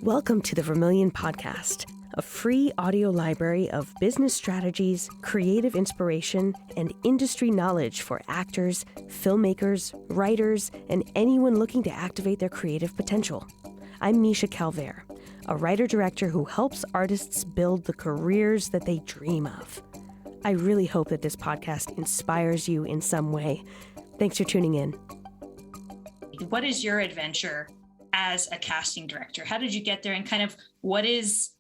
Welcome to the Vermilion Podcast, a free audio library of business strategies, creative inspiration, and industry knowledge for actors, filmmakers, writers, and anyone looking to activate their creative potential. I'm Misha Calvert, a writer-director who helps artists build the careers that they dream of. I really hope that this podcast inspires you in some way. Thanks for tuning in. What is your adventure as a casting director? How did you get there, and kind of what is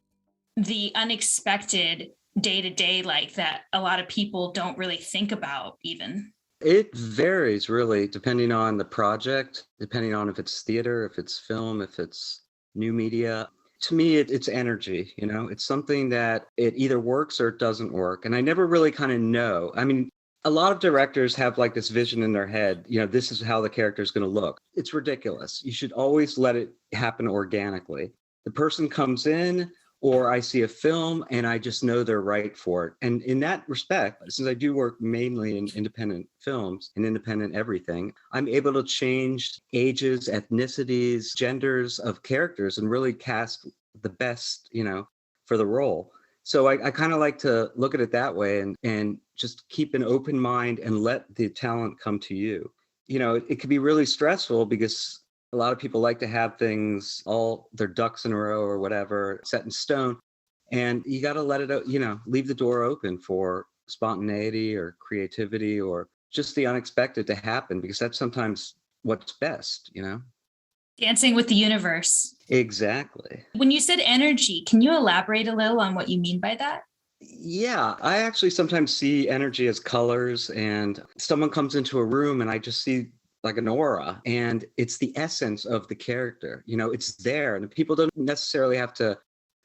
the unexpected day-to-day like that a lot of people don't really think about even? It varies really depending on the project, depending on if it's theater, if it's film, if it's new media. To me, it's energy, it's something that it either works or it doesn't work. And I never really kind of know. I mean, a lot of directors have like this vision in their head, this is how the character is going to look. It's ridiculous. You should always let it happen organically. The person comes in, or I see a film and I just know they're right for it. And in that respect, since I do work mainly in independent films and independent everything, I'm able to change ages, ethnicities, genders of characters and really cast the best, for the role. So I kind of like to look at it that way and just keep an open mind and let the talent come to you. It can be really stressful because a lot of people like to have things, all their ducks in a row or whatever, set in stone. And you got to let it, leave the door open for spontaneity or creativity or just the unexpected to happen, because that's sometimes what's best, Dancing with the universe. Exactly. When you said energy, can you elaborate a little on what you mean by that? Yeah, I actually sometimes see energy as colors, and someone comes into a room and I just see like an aura, and it's the essence of the character. It's there, and people don't necessarily have to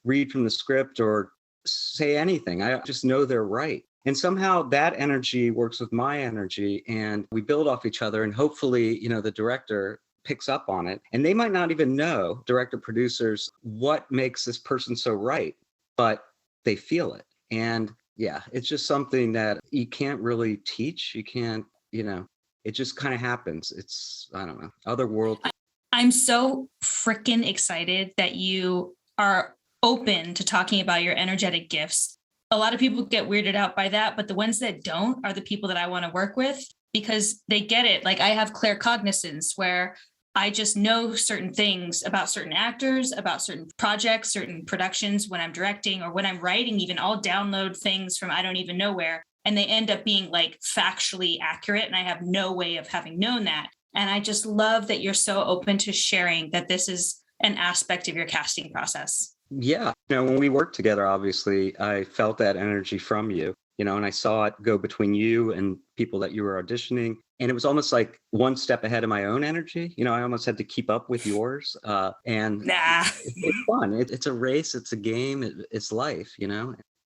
read from the script or say anything. I just know they're right. And somehow that energy works with my energy, and we build off each other, and hopefully, the director picks up on it. And they might not even know, director producers, what makes this person so right, but they feel it. And yeah, it's just something that you can't really teach. You can't, it just kind of happens. It's, I don't know, otherworldly. I'm so freaking excited that you are open to talking about your energetic gifts. A lot of people get weirded out by that, but the ones that don't are the people that I want to work with, because they get it. Like, I have claircognizance where I just know certain things about certain actors, about certain projects, certain productions. When I'm directing or when I'm writing, even, I'll download things from I don't even know where, and they end up being like factually accurate. And I have no way of having known that. And I just love that you're so open to sharing that this is an aspect of your casting process. Yeah. When we worked together, obviously, I felt that energy from you, and I saw it go between you and people that you were auditioning. And it was almost like one step ahead of my own energy. I almost had to keep up with yours. It's fun. It's a race. It's a game. It's life,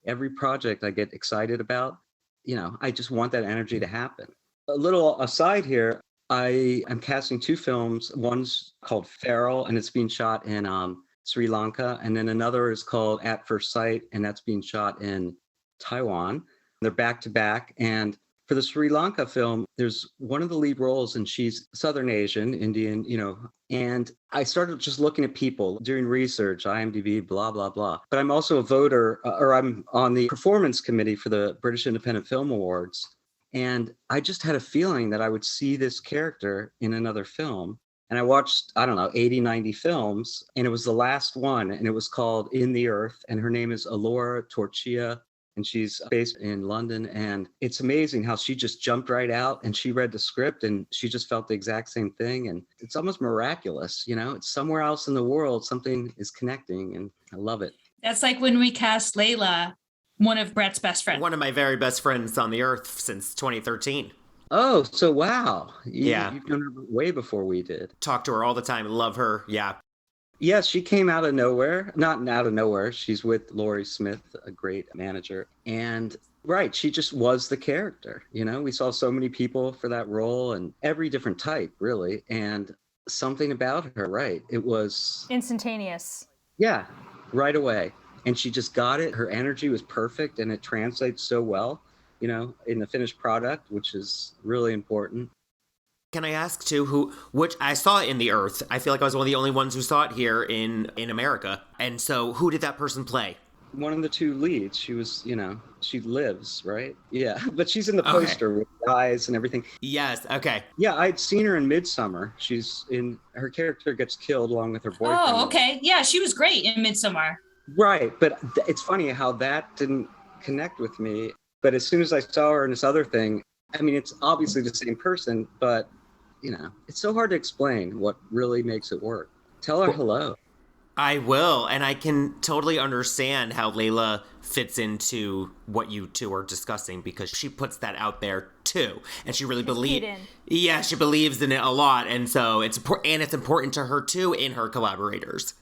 Every project I get excited about, I just want that energy to happen. A little aside here, I am casting 2 films. One's called Feral, and it's being shot in Sri Lanka. And then another is called At First Sight, and that's being shot in Taiwan. They're back to back. And for the Sri Lanka film, there's one of the lead roles, and she's Southern Asian, Indian, and I started just looking at people, doing research, IMDb, blah, blah, blah. But I'm also a voter, or I'm on the performance committee for the British Independent Film Awards. And I just had a feeling that I would see this character in another film. And I watched, 80, 90 films, and it was the last one, and it was called In the Earth, and her name is Alora Torchia, and she's based in London. And it's amazing how she just jumped right out, and she read the script, and she just felt the exact same thing. And it's almost miraculous, it's somewhere else in the world, something is connecting, and I love it. That's like when we cast Layla, one of Brett's best friends. One of my very best friends on the earth since 2013. Oh, so wow. Yeah. You've known her way before we did. Talk to her all the time. Love her. Yeah. Yes, she came out of nowhere. Not out of nowhere. She's with Laurie Smith, a great manager. And right, she just was the character. We saw so many people for that role, and every different type, really. And something about her, right? It was instantaneous. Yeah, right away. And she just got it. Her energy was perfect, and it translates so well, in the finished product, which is really important. Can I ask too, which I saw it in The Earth. I feel like I was one of the only ones who saw it here in America. And so who did that person play? One of the two leads. She was, she lives, right? Yeah. But she's in the Okay. poster with eyes and everything. Yes. Okay. Yeah, I'd seen her in Midsummer. Her character gets killed along with her boyfriend. Oh, okay. Yeah, she was great in Midsommar. Right. But it's funny how that didn't connect with me. But as soon as I saw her in this other thing, I mean, it's obviously the same person, but it's so hard to explain what really makes it work. Tell her hello. I will, and I can totally understand how Layla fits into what you two are discussing because she puts that out there too, and she really believes. Yeah, she believes in it a lot, and so it's important to her too in her collaborators.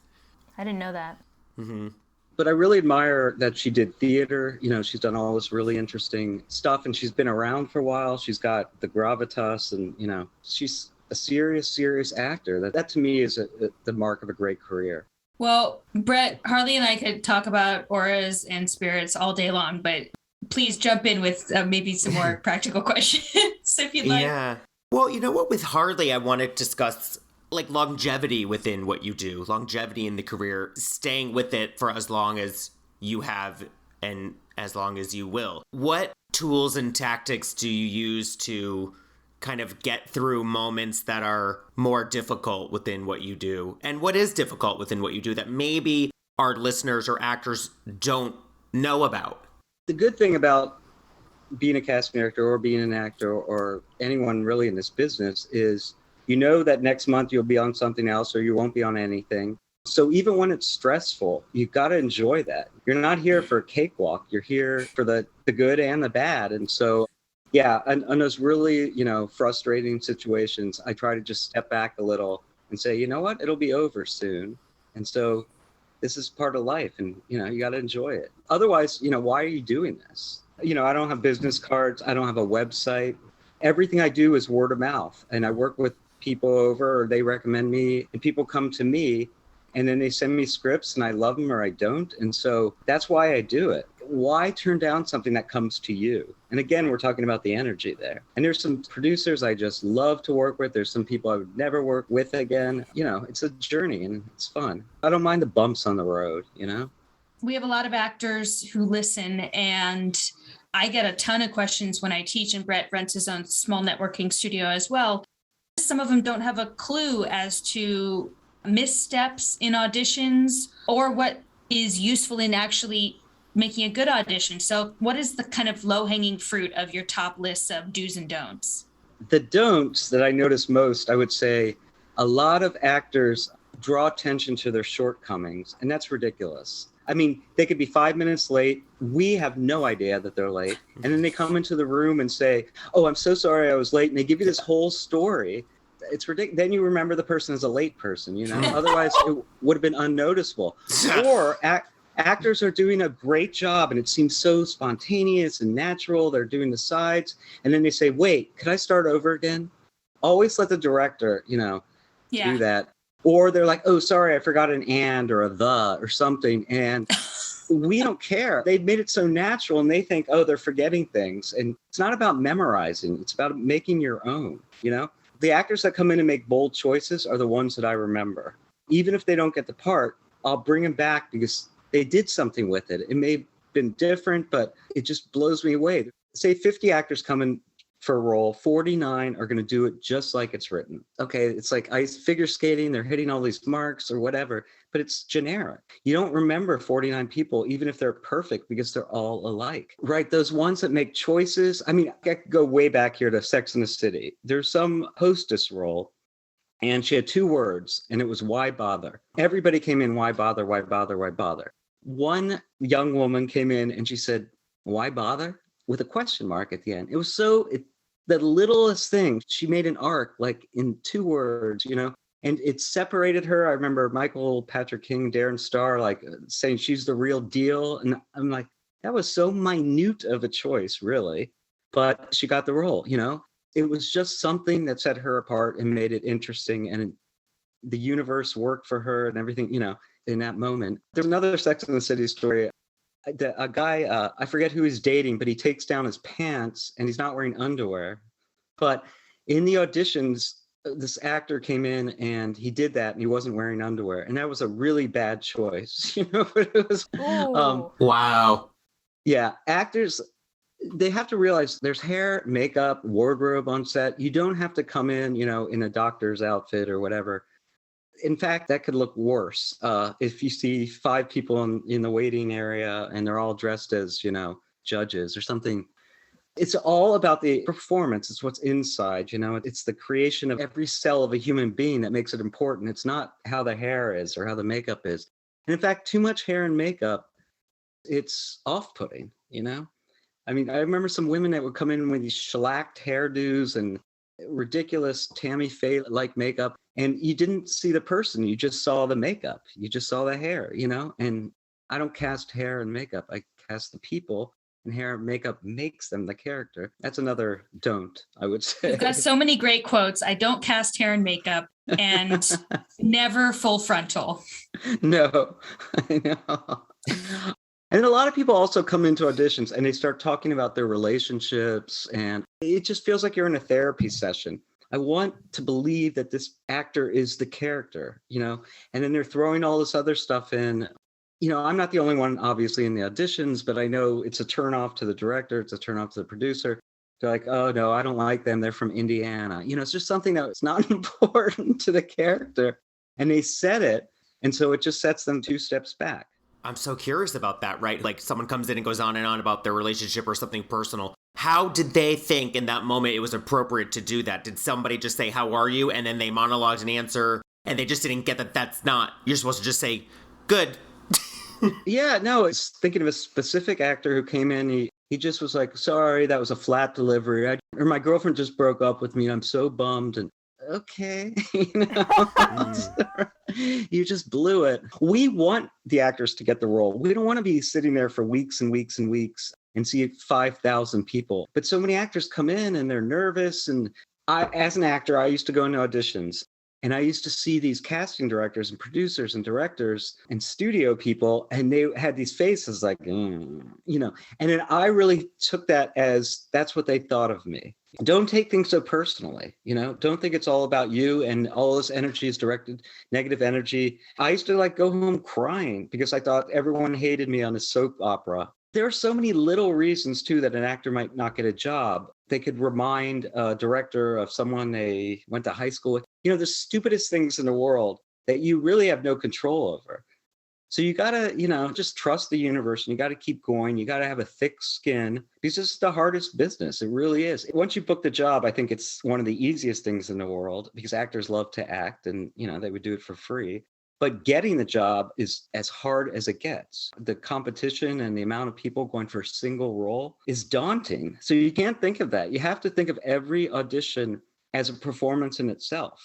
I didn't know that. Mm-hmm. But I really admire that she did theater. She's done all this really interesting stuff, and she's been around for a while. She's got the gravitas, and she's a serious actor. That to me is the mark of a great career. Well, Brett, Harley and I could talk about auras and spirits all day long, but please jump in with maybe some more practical questions if you'd like. Yeah. Well, you know what? With Harley, I want to discuss like longevity within what you do, longevity in the career, staying with it for as long as you have and as long as you will. What tools and tactics do you use to kind of get through moments that are more difficult within what you do? And what is difficult within what you do that maybe our listeners or actors don't know about? The good thing about being a casting director or being an actor or anyone really in this business is that next month you'll be on something else or you won't be on anything. So even when it's stressful, you've got to enjoy that. You're not here for a cakewalk. You're here for the good and the bad. And so yeah, and those really, frustrating situations, I try to just step back a little and say, you know what, it'll be over soon. And so this is part of life and, you got to enjoy it. Otherwise, why are you doing this? I don't have business cards. I don't have a website. Everything I do is word of mouth. And I work with people over or they recommend me and people come to me and then they send me scripts and I love them or I don't. And so that's why I do it. Why turn down something that comes to you? And again, we're talking about the energy there. And there's some producers I just love to work with. There's some people I would never work with again. It's a journey and it's fun. I don't mind the bumps on the road, We have a lot of actors who listen, and I get a ton of questions when I teach, and Brett rents his own small networking studio as well. Some of them don't have a clue as to missteps in auditions or what is useful in actually making a good audition. So what is the kind of low-hanging fruit of your top lists of do's and don'ts? The don'ts that I notice most, I would say a lot of actors draw attention to their shortcomings, and that's ridiculous. I mean, they could be 5 minutes late. We have no idea that they're late. And then they come into the room and say, oh, I'm so sorry I was late. And they give you this whole story. It's ridiculous. Then you remember the person as a late person, Otherwise, it would have been unnoticeable. Or actors are doing a great job and it seems so spontaneous and natural. They're doing the sides. And then they say, wait, could I start over again? Always let the director, do that. Or they're like, oh, sorry, I forgot an and or a the or something. And we don't care. They've made it so natural and they think, oh, they're forgetting things. And it's not about memorizing. It's about making your own, The actors that come in and make bold choices are the ones that I remember. Even if they don't get the part, I'll bring them back because they did something with it. It may have been different, but it just blows me away. Say 50 actors come in for a role, 49 are going to do it just like it's written. Okay, it's like ice figure skating. They're hitting all these marks or whatever, but it's generic. You don't remember 49 people, even if they're perfect, because they're all alike, right? Those ones that make choices. I mean, I could go way back here to Sex and the City. There's some hostess role. And she had 2 words, and it was why bother? Everybody came in, why bother, why bother, why bother? One young woman came in and she said, why bother? With a question mark at the end. It was the littlest thing. She made an arc like in 2 words, and it separated her. I remember Michael Patrick King, Darren Star, saying she's the real deal. And I'm like, that was so minute of a choice, really. But she got the role, It was just something that set her apart and made it interesting. And the universe worked for her and everything, in that moment. There's another Sex and the City story. A guy, I forget who he's dating, but he takes down his pants and he's not wearing underwear. But In the auditions, this actor came in and he did that and he wasn't wearing underwear. And that was a really bad choice, but it was, Wow. yeah, actors, they have to realize there's hair, makeup, wardrobe on set. You don't have to come in, in a doctor's outfit or whatever. In fact, that could look worse. If you see 5 people in the waiting area and they're all dressed as, judges or something. It's all about the performance. It's what's inside, it's the creation of every cell of a human being that makes it important. It's not how the hair is or how the makeup is. And in fact, too much hair and makeup, it's off-putting, I mean, I remember some women that would come in with these shellacked hairdos and ridiculous Tammy Faye-like makeup, and you didn't see the person. You just saw the makeup. You just saw the hair, and I don't cast hair and makeup. I cast the people, and hair and makeup makes them the character. That's another don't, I would say. You've got so many great quotes. I don't cast hair and makeup and never full frontal. No, I know. And a lot of people also come into auditions and they start talking about their relationships, and it just feels like you're in a therapy session. I want to believe that this actor is the character, and then they're throwing all this other stuff in. I'm not the only one, obviously, in the auditions, but I know it's a turnoff to the director. It's a turnoff to the producer. They're like, oh, no, I don't like them. They're from Indiana. It's just something that's not important to the character. And they said it. And so it just sets them 2 steps back. I'm so curious about that, right? Like someone comes in and goes on and on about their relationship or something personal. How did they think in that moment it was appropriate to do that? Did somebody just say, how are you? And then they monologued an answer and they just didn't get that that's not, you're supposed to just say, good. Yeah, no, it's thinking of a specific actor who came in. He just was like, sorry, that was a flat delivery. Or my girlfriend just broke up with me. I'm so bummed. And okay, you just blew it. We want the actors to get the role. We don't want to be sitting there for weeks and weeks and weeks and see 5,000 people. But so many actors come in and they're nervous. And as an actor, I used to go into auditions. And I used to see these casting directors and producers and directors and studio people, and they had these faces like, and then I really took that as that's what they thought of me. Don't take things so personally, don't think it's all about you and all this energy is directed, negative energy. I used to go home crying because I thought everyone hated me on a soap opera. There are so many little reasons, too, that an actor might not get a job. They could remind a director of someone they went to high school with. The stupidest things in the world that you really have no control over. So you got to, just trust the universe, and you got to keep going. You got to have a thick skin because it's the hardest business. It really is. Once you book the job, I think it's one of the easiest things in the world because actors love to act and, they would do it for free. But getting the job is as hard as it gets. The competition and the amount of people going for a single role is daunting. So you can't think of that. You have to think of every audition as a performance in itself.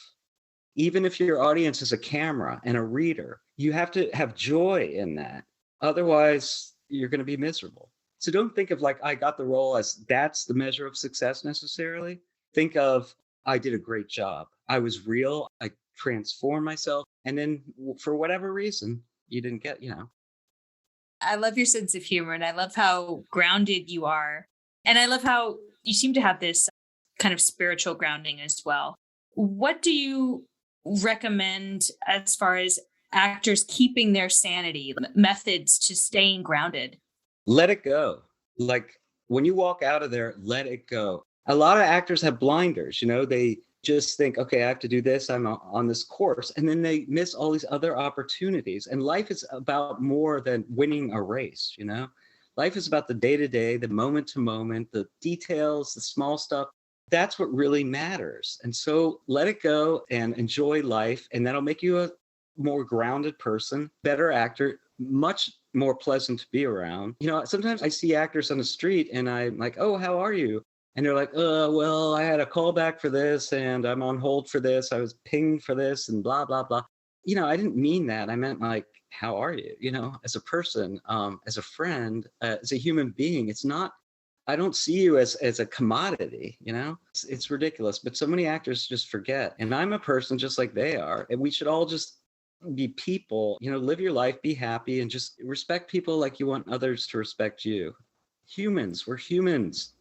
Even if your audience is a camera and a reader, you have to have joy in that. Otherwise, you're going to be miserable. So don't think of I got the role as that's the measure of success necessarily. Think of, I did a great job. I was real. I transformed myself. And then for whatever reason, you didn't get, I love your sense of humor, and I love how grounded you are. And I love how you seem to have this kind of spiritual grounding as well. What do you recommend as far as actors keeping their sanity, methods to staying grounded? Let it go. When you walk out of there, let it go. A lot of actors have blinders, they just think, okay, I have to do this. I'm on this course. And then they miss all these other opportunities. And life is about more than winning a race, Life is about the day-to-day, the moment-to-moment, the details, the small stuff. That's what really matters. And so let it go and enjoy life. And that'll make you a more grounded person, better actor, much more pleasant to be around. Sometimes I see actors on the street and I'm like, oh, how are you? And they're like, well, I had a call back for this and I'm on hold for this. I was pinged for this and blah, blah, blah. I didn't mean that. I meant how are you? As a person, as a friend, as a human being. It's not, I don't see you as a commodity, It's ridiculous. But so many actors just forget. And I'm a person just like they are. And we should all just be people, live your life, be happy, and just respect people like you want others to respect you. Humans, we're humans.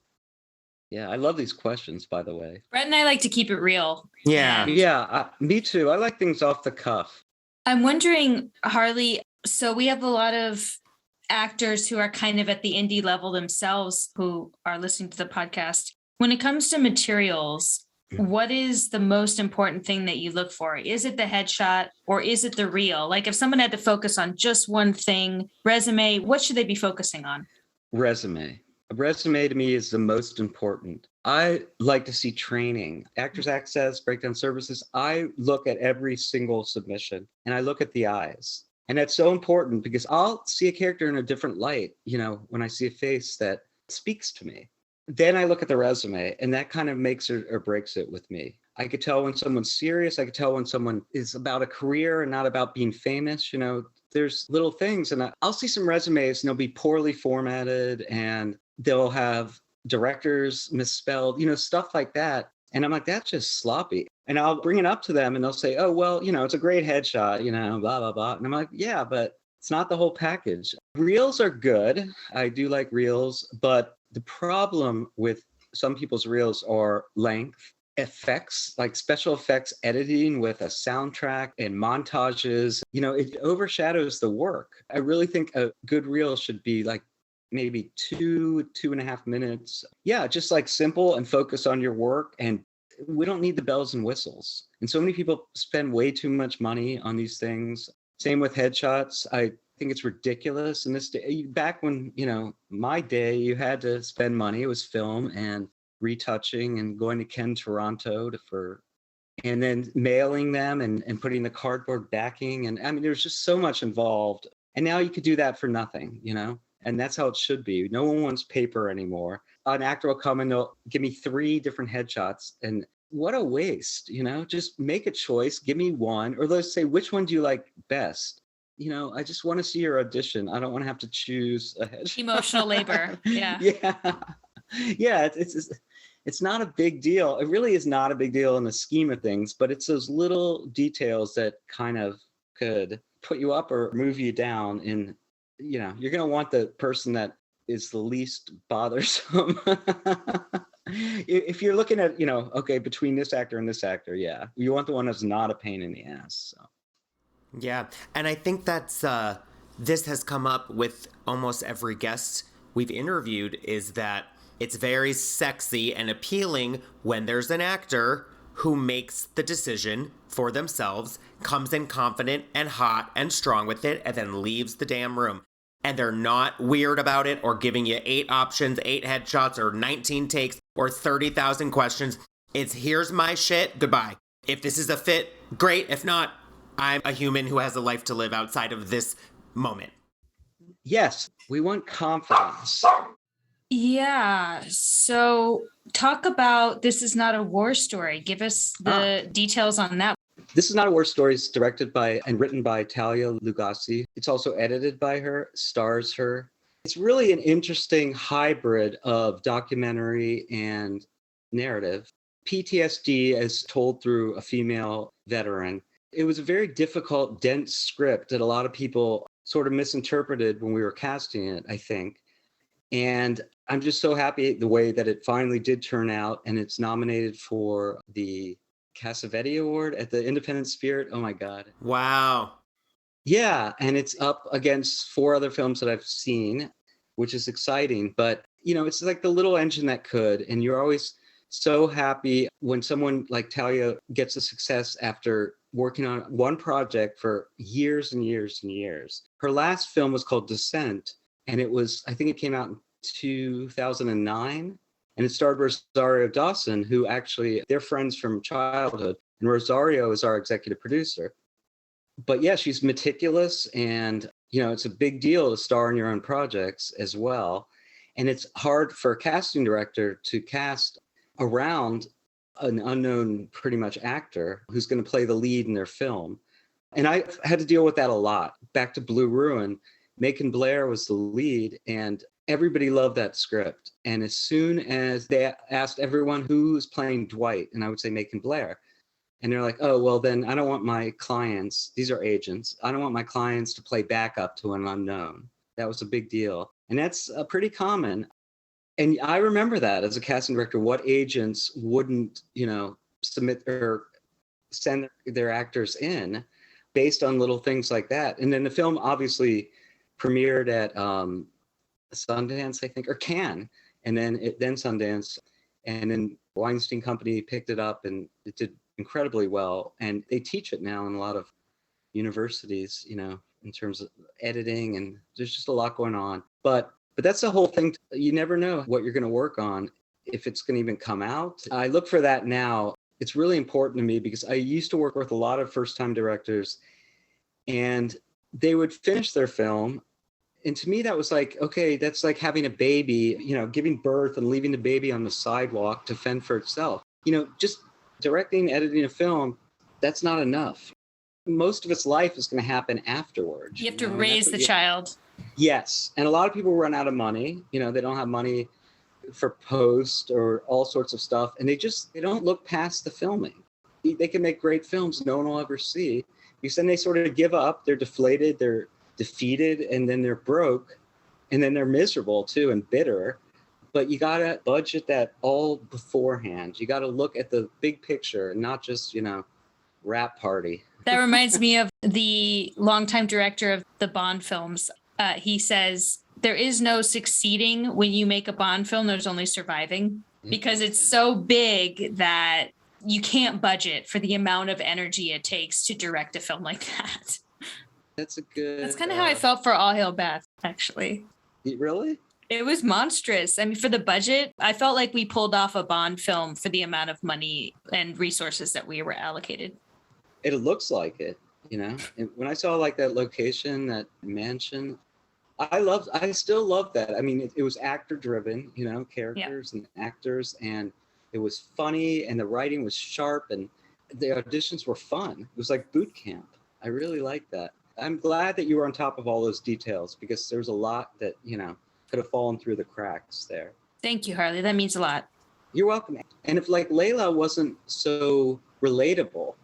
Yeah, I love these questions, by the way. Brett and I like to keep it real. Yeah. And Yeah, me too. I like things off the cuff. I'm wondering, Harley, so we have a lot of actors who are kind of at the indie level themselves who are listening to the podcast. When it comes to materials, what is the most important thing that you look for? Is it the headshot or is it the reel? Like if someone had to focus on just one thing, resume, what should they be focusing on? Resume. A resume to me is the most important. I like to see training, actors access, breakdown services. I look at every single submission and I look at the eyes. And that's so important because I'll see a character in a different light, when I see a face that speaks to me. Then I look at the resume and that kind of makes or breaks it with me. I could tell when someone's serious. I could tell when someone is about a career and not about being famous. There's little things. And I'll see some resumes and they'll be poorly formatted and they'll have directors misspelled, stuff like that. And I'm like, that's just sloppy. And I'll bring it up to them and they'll say, oh, well, it's a great headshot, blah, blah, blah. And I'm like, yeah, but it's not the whole package. Reels are good. I do like reels, but the problem with some people's reels are length, effects, like special effects editing with a soundtrack and montages. It overshadows the work. I really think a good reel should be like maybe 2.5 minutes. Yeah, just like simple and focus on your work. And we don't need the bells and whistles. And so many people spend way too much money on these things. Same with headshots. I think it's ridiculous. And this day, back when, my day, you had to spend money. It was film and retouching and going to Ken Toronto and then mailing them and putting the cardboard backing. And I mean, there's just so much involved. And now you could do that for nothing, and that's how it should be. No one wants paper anymore. An actor will come and they'll give me 3 different headshots. And what a waste, just make a choice. Give me one, or let's say, which one do you like best? I just want to see your audition. I don't want to have to choose a headshot. Emotional labor. Yeah. Yeah. Yeah. It's not a big deal. It really is not a big deal in the scheme of things, but it's those little details that kind of could put you up or move you down. And, you're going to want the person that is the least bothersome. If you're looking at, okay, between this actor and this actor, yeah, you want the one that's not a pain in the ass. So. Yeah. And I think that's, this has come up with almost every guest we've interviewed, is that it's very sexy and appealing when there's an actor who makes the decision for themselves, comes in confident and hot and strong with it, and then leaves the damn room. And they're not weird about it or giving you 8 options, 8 headshots, or 19 takes, or 30,000 questions. It's here's my shit, goodbye. If this is a fit, great. If not, I'm a human who has a life to live outside of this moment. Yes, we want confidence. Yeah. So talk about This Is Not a War Story. Give us the details on that. This Is Not a War Story is directed by and written by Talia Lugosi. It's also edited by her, stars her. It's really an interesting hybrid of documentary and narrative. PTSD as told through a female veteran. It was a very difficult, dense script that a lot of people sort of misinterpreted when we were casting it, I think. And I'm just so happy the way that it finally did turn out, and it's nominated for the Cassavetes Award at the Independent Spirit. Oh my God. Wow. Yeah. And it's up against 4 other films that I've seen, which is exciting. But, it's like the little engine that could. And you're always so happy when someone like Talia gets a success after working on one project for years and years and years. Her last film was called Descent. And I think it came out in 2009. And it starred Rosario Dawson, who actually, they're friends from childhood. And Rosario is our executive producer. But yeah, she's meticulous. And, it's a big deal to star in your own projects as well. And it's hard for a casting director to cast around an unknown, pretty much, actor who's going to play the lead in their film. And I had to deal with that a lot. Back to Blue Ruin, Macon Blair was the lead, and everybody loved that script. And as soon as they asked everyone who's playing Dwight, and I would say Macon Blair, and they're like, oh, well, then I don't want my clients, these are agents, I don't want my clients to play backup to an unknown. That was a big deal. And that's pretty common. And I remember that as a casting director, what agents wouldn't, submit or send their actors in based on little things like that. And then the film obviously premiered at Sundance, I think, or Cannes, and then Sundance, and then Weinstein Company picked it up, and it did incredibly well. And they teach it now in a lot of universities, in terms of editing, and there's just a lot going on. But that's the whole thing. You never know what you're going to work on, if it's going to even come out. I look for that now. It's really important to me because I used to work with a lot of first-time directors, and they would finish their film. And to me, that was like, okay, that's like having a baby, giving birth and leaving the baby on the sidewalk to fend for itself. Just directing, editing a film, that's not enough. Most of its life is going to happen afterwards. You have to raise the child. Yes. And a lot of people run out of money. They don't have money for post or all sorts of stuff. And they don't look past the filming. They can make great films no one will ever see, because then they sort of give up. They're deflated. They're defeated, and then they're broke, and then they're miserable too and bitter. But you got to budget that all beforehand. You got to look at the big picture and not just, rap party. That reminds me of the longtime director of the Bond films. He says, there is no succeeding when you make a Bond film. There's only surviving, because it's so big that you can't budget for the amount of energy it takes to direct a film like that. That's kind of how I felt for All Hail Beth, actually. Really? It was monstrous. I mean, for the budget, I felt like we pulled off a Bond film for the amount of money and resources that we were allocated. It looks like it, And when I saw like that location, that mansion, I still love that. I mean, it was actor driven, characters and actors, and it was funny, and the writing was sharp, and the auditions were fun. It was like boot camp. I really liked that. I'm glad that you were on top of all those details, because there's a lot that, could have fallen through the cracks there. Thank you, Harley. That means a lot. You're welcome. And if like Layla wasn't so relatable,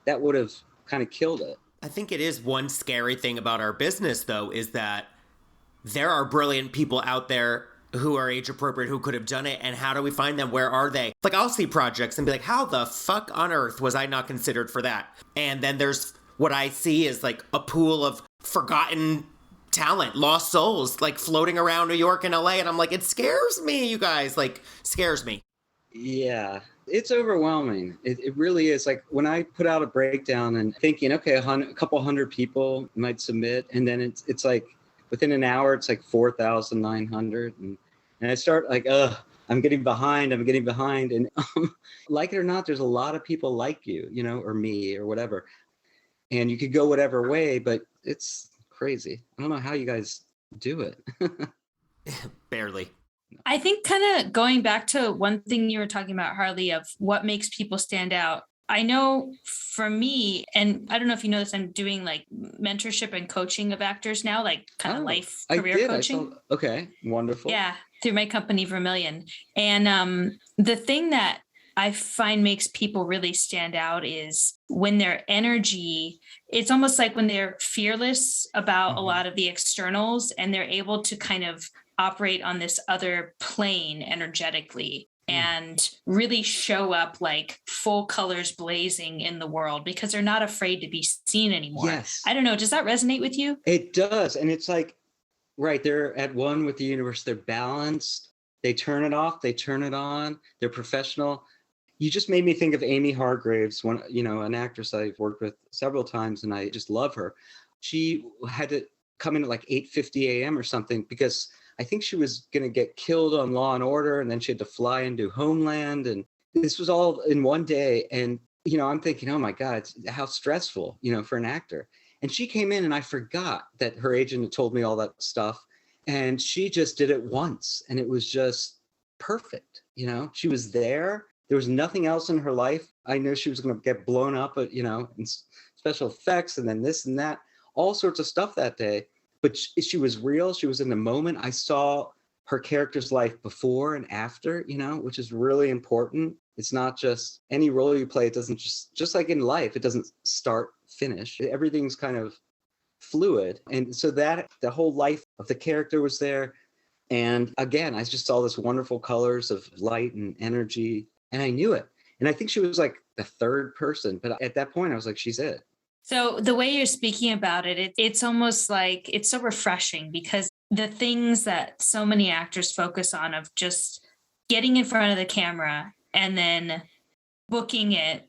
that would have kind of killed it. I think it is one scary thing about our business, though, is that there are brilliant people out there who are age appropriate, who could have done it. And how do we find them? Where are they? Like, I'll see projects and be like, how the fuck on earth was I not considered for that? And then there's what I see is like a pool of forgotten talent, lost souls, like floating around New York and LA. And I'm like, it scares me, you guys, like scares me. Yeah, it's overwhelming. It really is. Like when I put out a breakdown and thinking, okay, a couple hundred people might submit. And then it's like within an hour, it's like 4,900. And I start like, I'm getting behind. And like it or not, there's a lot of people like you, or me or whatever. And you could go whatever way, but it's crazy. I don't know how you guys do it. Barely. I think kind of going back to one thing you were talking about, Harley, of what makes people stand out. I know for me, and I don't know if you know this, I'm doing like mentorship and coaching of actors now, like kind of life career coaching. Okay, wonderful. Yeah, through my company Vermilion. And the thing that I find makes people really stand out is when their energy, it's almost like when they're fearless about a lot of the externals, and they're able to kind of operate on this other plane energetically and really show up like full colors blazing in the world, because they're not afraid to be seen anymore. Yes. I don't know. Does that resonate with you? It does. And it's like, right, they're at one with the universe. They're balanced. They turn it off. They turn it on. They're professional. You just made me think of Amy Hargraves, an actress I've worked with several times, and I just love her. She had to come in at like 8:50 a.m. or something, because I think she was going to get killed on Law and Order, and then she had to fly into Homeland, and this was all in one day. And, I'm thinking, oh my God, how stressful, for an actor. And she came in, and I forgot that her agent had told me all that stuff. And she just did it once, and it was just perfect. She was there. There was nothing else in her life. I knew she was going to get blown up, in special effects, and then this and that, all sorts of stuff that day. But she was real. She was in the moment. I saw her character's life before and after, which is really important. It's not just any role you play. It doesn't just like in life, it doesn't start, finish. Everything's kind of fluid. And so that the whole life of the character was there. And again, I just saw this wonderful colors of light and energy, and I knew it. And I think she was like the third person, but at that point I was like, she's it. So the way you're speaking about it, it's almost like it's so refreshing, because the things that so many actors focus on of just getting in front of the camera and then booking it,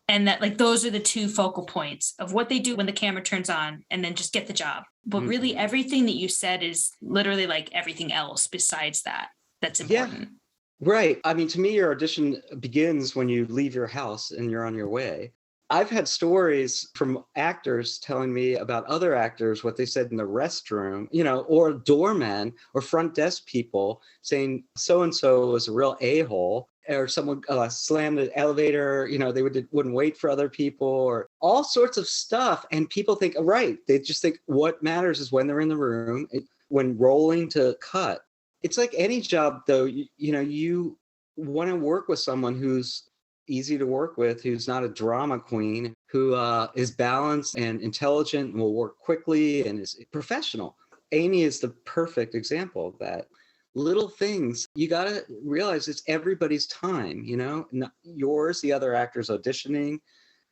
and that like those are the two focal points of what they do when the camera turns on, and then just get the job. But really everything that you said is literally like everything else besides that that's important. Yeah. Right. I mean, to me, your audition begins when you leave your house and you're on your way. I've had stories from actors telling me about other actors, what they said in the restroom, or doormen or front desk people saying so-and-so was a real a-hole, or someone slammed the elevator, they wouldn't wait for other people, or all sorts of stuff. And people think, right, they just think what matters is when they're in the room, when rolling to cut. It's like any job, though, you want to work with someone who's easy to work with, who's not a drama queen, who is balanced and intelligent and will work quickly and is professional. Amy is the perfect example of that. Little things, you got to realize it's everybody's time, not yours, the other actors auditioning,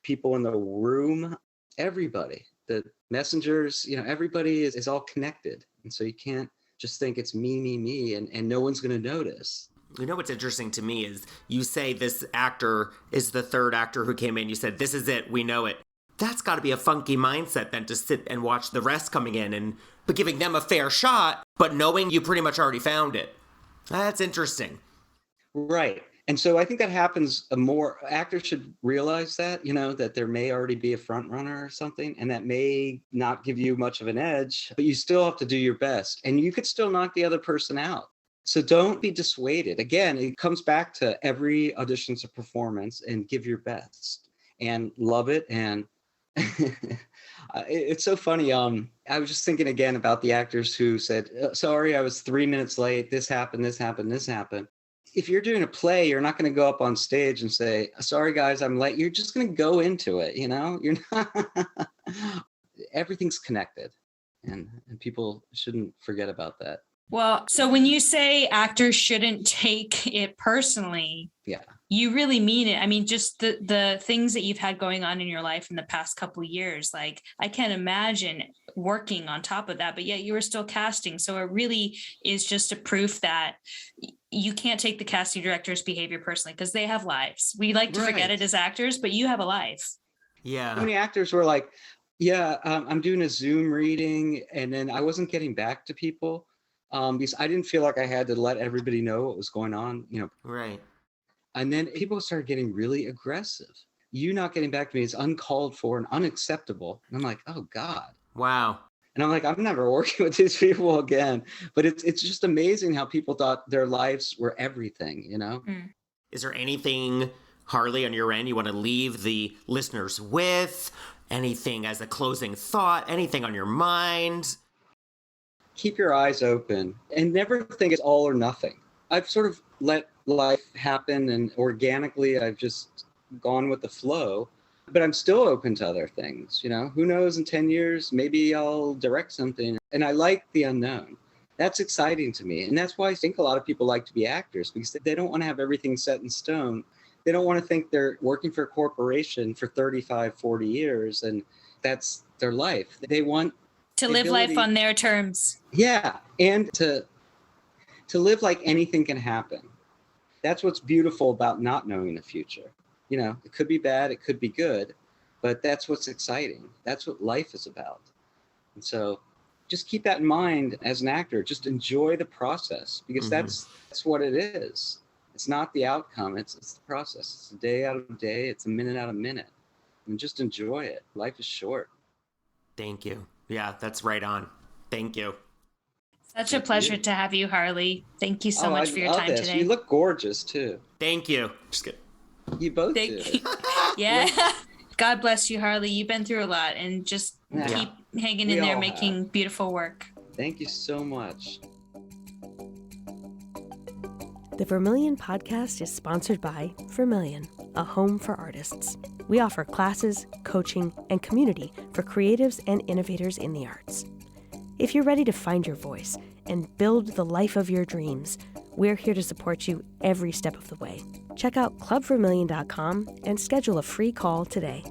people in the room, everybody, the messengers, everybody is all connected. And so you can't just think it's me, and no one's going to notice. What's interesting to me is you say this actor is the third actor who came in. You said, this is it. We know it. That's got to be a funky mindset then, to sit and watch the rest coming in but giving them a fair shot, but knowing you pretty much already found it. That's interesting. Right. And so I think that happens more. Actors should realize that, that there may already be a front runner or something, and that may not give you much of an edge, but you still have to do your best, and you could still knock the other person out. So don't be dissuaded. Again, it comes back to every audition's a performance, and give your best and love it. And it's so funny. I was just thinking again about the actors who said, sorry, I was 3 minutes late. This happened. If you're doing a play, you're not going to go up on stage and say, sorry, guys, I'm late. You're just going to go into it. You're not. Everything's connected, and people shouldn't forget about that. Well, so when you say actors shouldn't take it personally, yeah, you really mean it. I mean, just the things that you've had going on in your life in the past couple of years, like I can't imagine working on top of that, but yet you were still casting. So it really is just a proof that you can't take the casting director's behavior personally, because they have lives. We like to forget it as actors, but you have a life. Yeah. So many actors were like, I'm doing a Zoom reading, and then I wasn't getting back to people. Because I didn't feel like I had to let everybody know what was going on, Right. And then people started getting really aggressive. You not getting back to me is uncalled for and unacceptable. And I'm like, oh God. Wow. And I'm like, I'm never working with these people again. But it's just amazing how people thought their lives were everything, Is there anything, Harley, on your end you want to leave the listeners with? Anything as a closing thought? Anything on your mind? Keep your eyes open and never think it's all or nothing. I've sort of let life happen, and organically I've just gone with the flow, but I'm still open to other things. Who knows, in 10 years, maybe I'll direct something. And I like the unknown. That's exciting to me. And that's why I think a lot of people like to be actors, because they don't want to have everything set in stone. They don't want to think they're working for a corporation for 35, 40 years, and that's their life. They want to live life on their terms. Yeah, and to live like anything can happen. That's what's beautiful about not knowing the future. It could be bad, it could be good, but that's what's exciting. That's what life is about. And so just keep that in mind as an actor. Just enjoy the process, because that's what it is. It's not the outcome, it's the process. It's a day out of day, it's a minute out of minute. And just enjoy it. Life is short. Thank you. Yeah, that's right on. Thank you. Such a pleasure to have you, Harley. Thank you so much for your time today. You look gorgeous, too. Thank you. Just kidding. You both do. Yeah. God bless you, Harley. You've been through a lot, and just keep hanging in there, making beautiful work. Thank you so much. The Vermilion Podcast is sponsored by Vermilion, a home for artists. We offer classes, coaching, and community for creatives and innovators in the arts. If you're ready to find your voice and build the life of your dreams. We're here to support you every step of the way. Check out clubformillion.com and schedule a free call today.